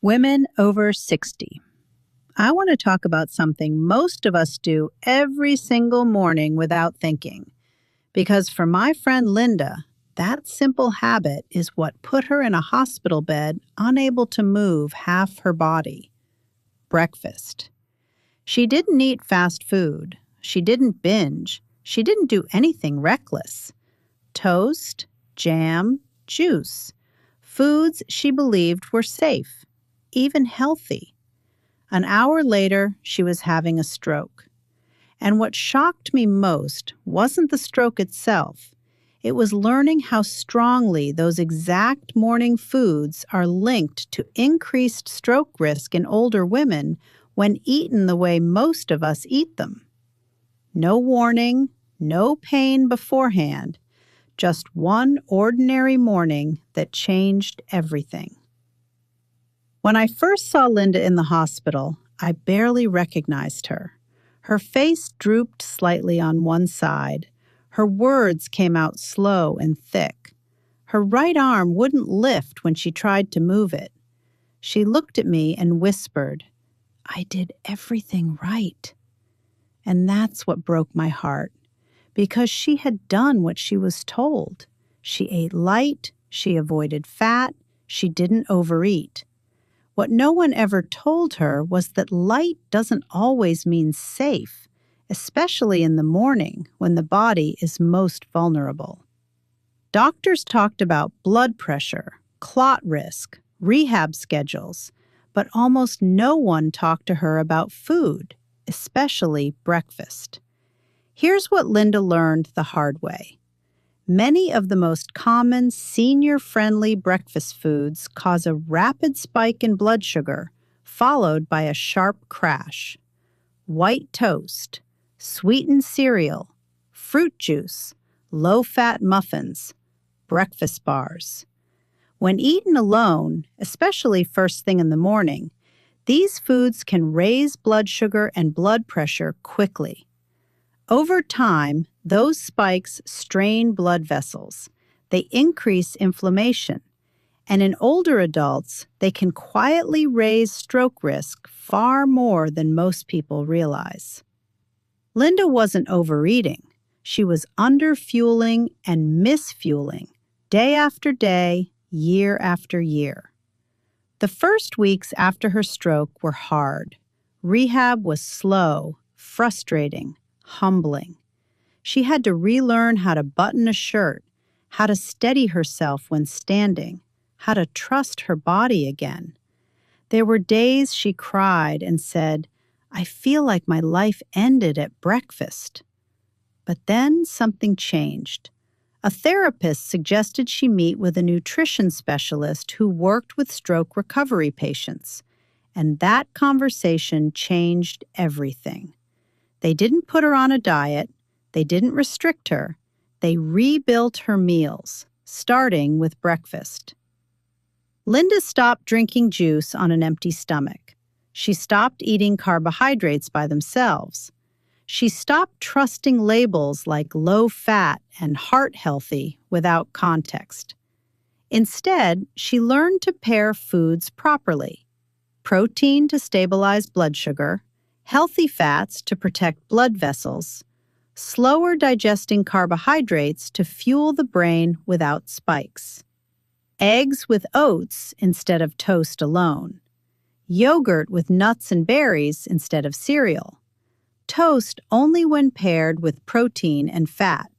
Women over 60. I want to talk about something most of us do every single morning without thinking. Because for my friend Linda, that simple habit is what put her in a hospital bed, unable to move half her body. Breakfast. She didn't eat fast food. She didn't binge. She didn't do anything reckless. Toast, jam, juice. Foods she believed were safe, even healthy. An hour later, she was having a stroke. And what shocked me most wasn't the stroke itself. It was learning how strongly those exact morning foods are linked to increased stroke risk in older women when eaten the way most of us eat them. No warning, no pain beforehand, just one ordinary morning that changed everything. When I first saw Linda in the hospital, I barely recognized her. Her face drooped slightly on one side. Her words came out slow and thick. Her right arm wouldn't lift when she tried to move it. She looked at me and whispered, "I did everything right." And that's what broke my heart, because she had done what she was told. She ate light, she avoided fat, she didn't overeat. What no one ever told her was that light doesn't always mean safe, especially in the morning when the body is most vulnerable. Doctors talked about blood pressure, clot risk, rehab schedules, but almost no one talked to her about food, especially breakfast. Here's what Linda learned the hard way. Many of the most common senior-friendly breakfast foods cause a rapid spike in blood sugar, followed by a sharp crash. White toast, sweetened cereal, fruit juice, low-fat muffins, breakfast bars. When eaten alone, especially first thing in the morning, these foods can raise blood sugar and blood pressure quickly. Over time, those spikes strain blood vessels. They increase inflammation. And in older adults, they can quietly raise stroke risk far more than most people realize. Linda wasn't overeating. She was underfueling and misfueling, day after day, year after year. The first weeks after her stroke were hard. Rehab was slow, frustrating, humbling. She had to relearn how to button a shirt, how to steady herself when standing, how to trust her body again. There were days she cried and said, "I feel like my life ended at breakfast." But then something changed. A therapist suggested she meet with a nutrition specialist who worked with stroke recovery patients, and that conversation changed everything. They didn't put her on a diet. They didn't restrict her. They rebuilt her meals, starting with breakfast. Linda stopped drinking juice on an empty stomach. She stopped eating carbohydrates by themselves. She stopped trusting labels like low fat and heart healthy without context. Instead, she learned to pair foods properly: protein to stabilize blood sugar, healthy fats to protect blood vessels, slower digesting carbohydrates to fuel the brain without spikes, eggs with oats instead of toast alone, yogurt with nuts and berries instead of cereal, toast only when paired with protein and fat.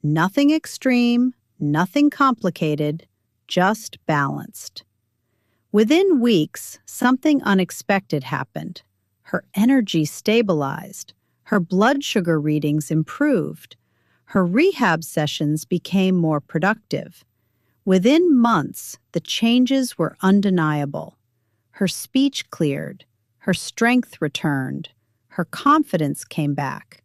Nothing extreme, nothing complicated, just balanced. Within weeks, something unexpected happened. Her energy stabilized. Her blood sugar readings improved. Her rehab sessions became more productive. Within months, the changes were undeniable. Her speech cleared. Her strength returned. Her confidence came back.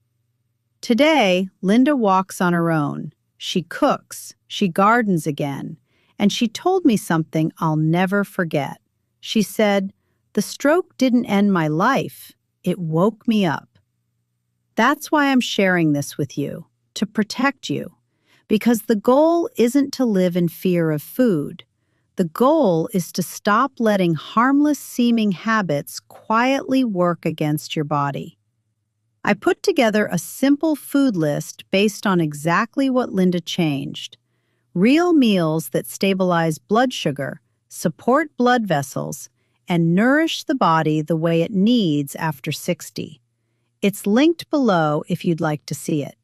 Today, Linda walks on her own. She cooks. She gardens again. And she told me something I'll never forget. She said, "The stroke didn't end my life. It woke me up." That's why I'm sharing this with you, to protect you. Because the goal isn't to live in fear of food. The goal is to stop letting harmless-seeming habits quietly work against your body. I put together a simple food list based on exactly what Linda changed. Real meals that stabilize blood sugar, support blood vessels, and nourish the body the way it needs after 60. It's linked below if you'd like to see it.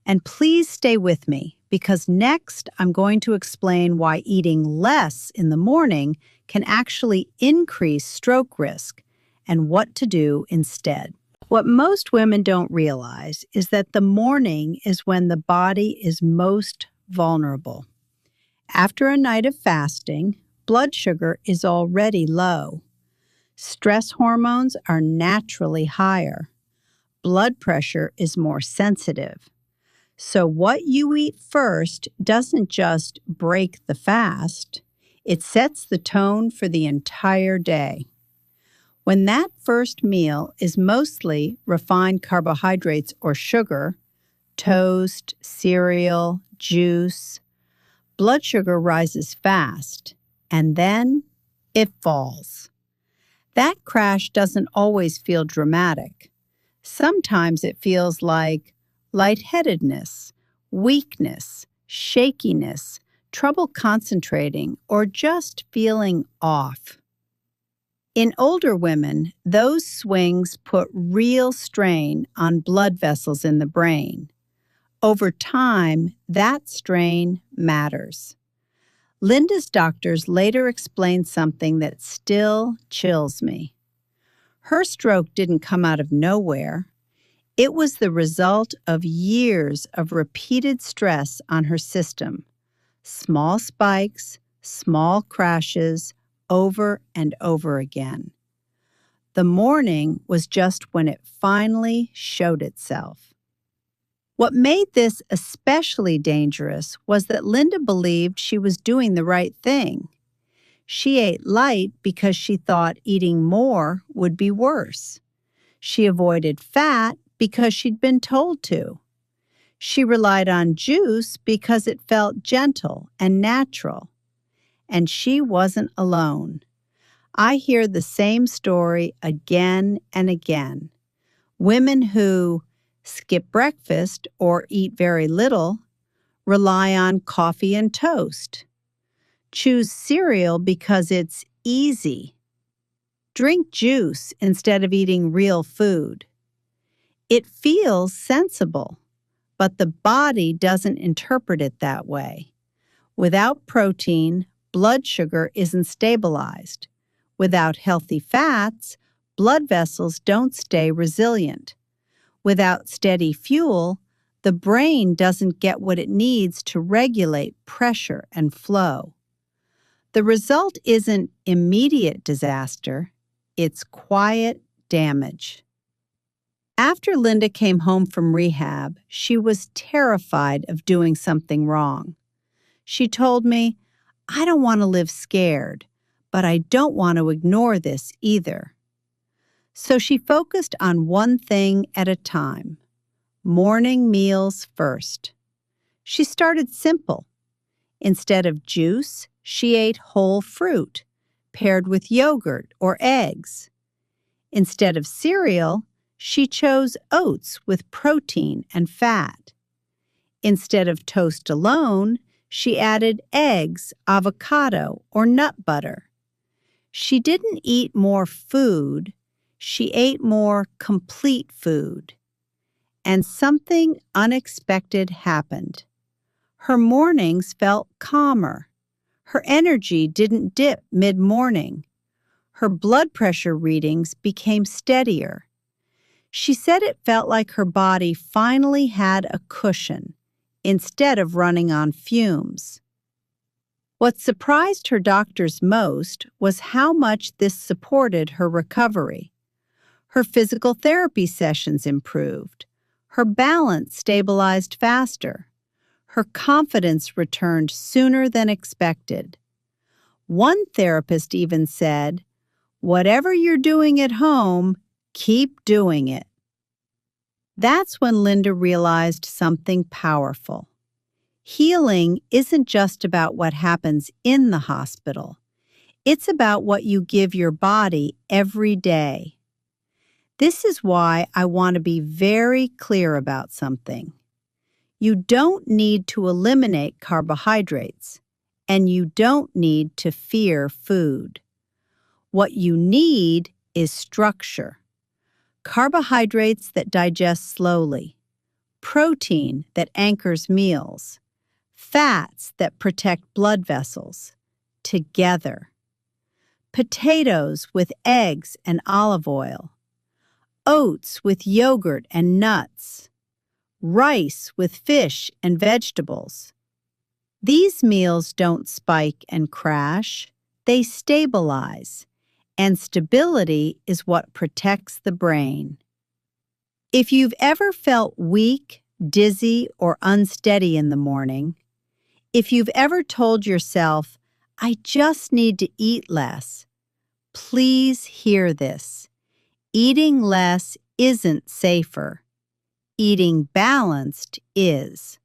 And please stay with me, because next I'm going to explain why eating less in the morning can actually increase stroke risk and what to do instead. What most women don't realize is that the morning is when the body is most vulnerable. After a night of fasting, blood sugar is already low. Stress hormones are naturally higher. Blood pressure is more sensitive. So what you eat first doesn't just break the fast, it sets the tone for the entire day. When that first meal is mostly refined carbohydrates or sugar, toast, cereal, juice, blood sugar rises fast, and then it falls. That crash doesn't always feel dramatic. Sometimes it feels like lightheadedness, weakness, shakiness, trouble concentrating, or just feeling off. In older women, those swings put real strain on blood vessels in the brain. Over time, that strain matters. Linda's doctors later explained something that still chills me. Her stroke didn't come out of nowhere. It was the result of years of repeated stress on her system. Small spikes, small crashes, over and over again. The morning was just when it finally showed itself. What made this especially dangerous was that Linda believed she was doing the right thing. She ate light because she thought eating more would be worse. She avoided fat because she'd been told to. She relied on juice because it felt gentle and natural. And she wasn't alone. I hear the same story again and again. Women who skip breakfast or eat very little, rely on coffee and toast, choose cereal because it's easy, drink juice instead of eating real food. It feels sensible, but the body doesn't interpret it that way. Without protein, blood sugar isn't stabilized. Without healthy fats, blood vessels don't stay resilient. Without steady fuel, the brain doesn't get what it needs to regulate pressure and flow. The result isn't immediate disaster, it's quiet damage. After Linda came home from rehab, she was terrified of doing something wrong. She told me, "I don't want to live scared, but I don't want to ignore this either." So she focused on one thing at a time. Morning meals first. She started simple. Instead of juice, she ate whole fruit, paired with yogurt or eggs. Instead of cereal, she chose oats with protein and fat. Instead of toast alone, she added eggs, avocado, or nut butter. She didn't eat more food, she ate more complete food. And something unexpected happened. Her mornings felt calmer. Her energy didn't dip mid-morning. Her blood pressure readings became steadier. She said it felt like her body finally had a cushion instead of running on fumes. What surprised her doctors most was how much this supported her recovery. Her physical therapy sessions improved. Her balance stabilized faster. Her confidence returned sooner than expected. One therapist even said, "Whatever you're doing at home, keep doing it." That's when Linda realized something powerful. Healing isn't just about what happens in the hospital. It's about what you give your body every day. This is why I want to be very clear about something. You don't need to eliminate carbohydrates, and you don't need to fear food. What you need is structure. Carbohydrates that digest slowly, protein that anchors meals, fats that protect blood vessels, together. Potatoes with eggs and olive oil, oats with yogurt and nuts, rice with fish and vegetables. These meals don't spike and crash, they stabilize, and stability is what protects the brain. If you've ever felt weak, dizzy, or unsteady in the morning, if you've ever told yourself, I just need to eat less, please hear this. Eating less isn't safer. Eating balanced is.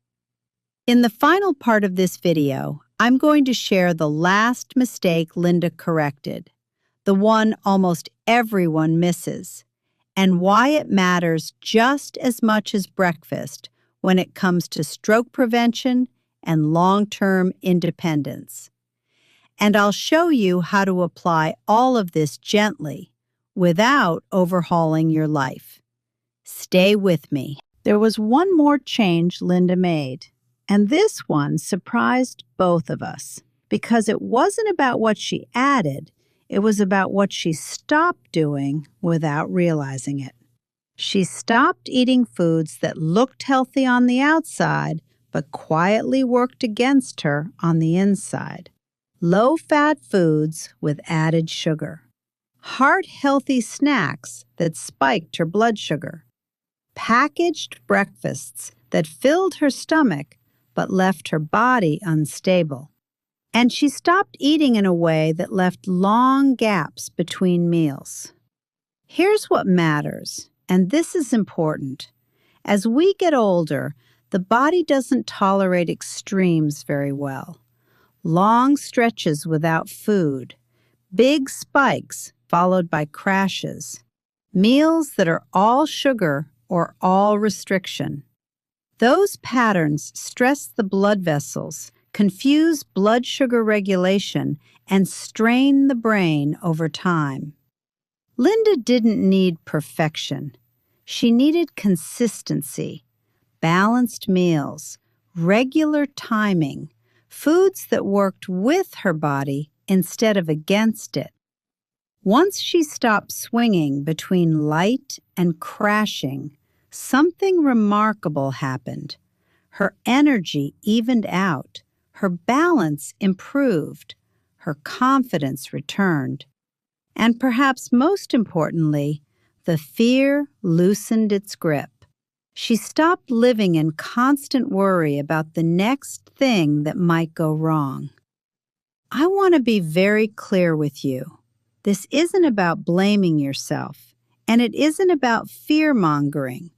In the final part of this video, I'm going to share the last mistake Linda corrected, the one almost everyone misses, and why it matters just as much as breakfast when it comes to stroke prevention and long-term independence. And I'll show you how to apply all of this gently without overhauling your life. Stay with me. There was one more change Linda made, and this one surprised both of us because it wasn't about what she added, it was about what she stopped doing without realizing it. She stopped eating foods that looked healthy on the outside but quietly worked against her on the inside. Low-fat foods with added sugar. Heart-healthy snacks that spiked her blood sugar. Packaged breakfasts that filled her stomach but left her body unstable. And she stopped eating in a way that left long gaps between meals. Here's what matters, and this is important. As we get older, the body doesn't tolerate extremes very well. Long stretches without food, big spikes followed by crashes, meals that are all sugar or all restriction. Those patterns stress the blood vessels, confuse blood sugar regulation, and strain the brain over time. Linda didn't need perfection. She needed consistency, balanced meals, regular timing, foods that worked with her body instead of against it. Once she stopped swinging between light and crashing, something remarkable happened. Her energy evened out, her balance improved, her confidence returned. And perhaps most importantly, the fear loosened its grip. She stopped living in constant worry about the next thing that might go wrong. I want to be very clear with you. This isn't about blaming yourself, and it isn't about fear-mongering.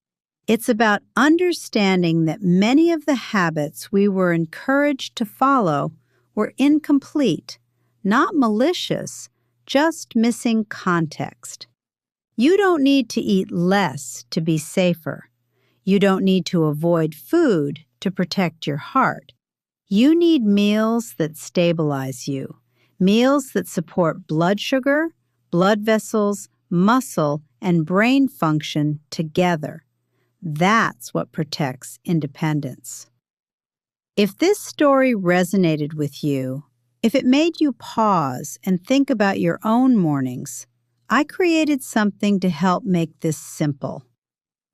It's about understanding that many of the habits we were encouraged to follow were incomplete, not malicious, just missing context. You don't need to eat less to be safer. You don't need to avoid food to protect your heart. You need meals that stabilize you, meals that support blood sugar, blood vessels, muscle, and brain function together. That's what protects independence. If this story resonated with you, if it made you pause and think about your own mornings, I created something to help make this simple.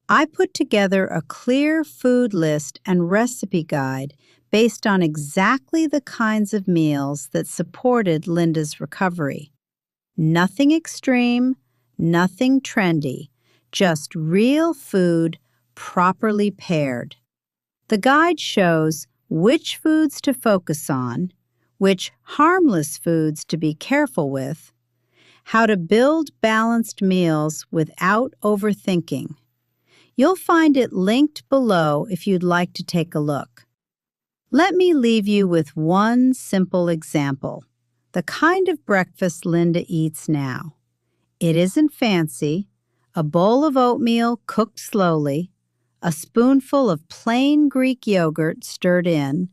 I put together a clear food list and recipe guide based on exactly the kinds of meals that supported Linda's recovery. Nothing extreme, nothing trendy, just real food properly paired. The guide shows which foods to focus on, which harmless foods to be careful with, how to build balanced meals without overthinking. You'll find it linked below if you'd like to take a look. Let me leave you with one simple example, the kind of breakfast Linda eats now. It isn't fancy, a bowl of oatmeal cooked slowly, a spoonful of plain Greek yogurt stirred in,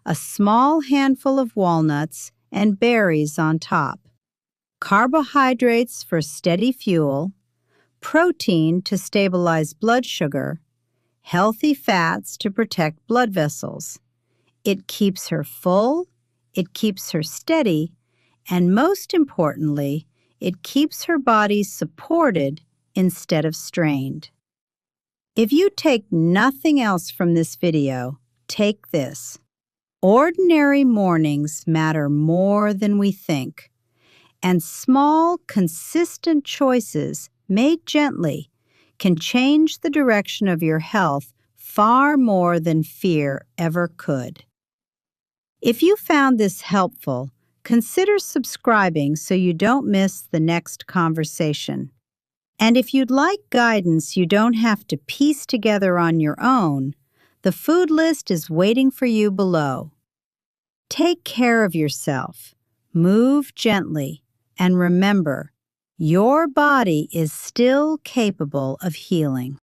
a small handful of walnuts, and berries on top. Carbohydrates for steady fuel, protein to stabilize blood sugar, healthy fats to protect blood vessels. It keeps her full, it keeps her steady, and most importantly, it keeps her body supported instead of strained. If you take nothing else from this video, take this. Ordinary mornings matter more than we think, and small, consistent choices made gently can change the direction of your health far more than fear ever could. If you found this helpful, consider subscribing so you don't miss the next conversation. And if you'd like guidance you don't have to piece together on your own, the food list is waiting for you below. Take care of yourself, move gently, and remember, your body is still capable of healing.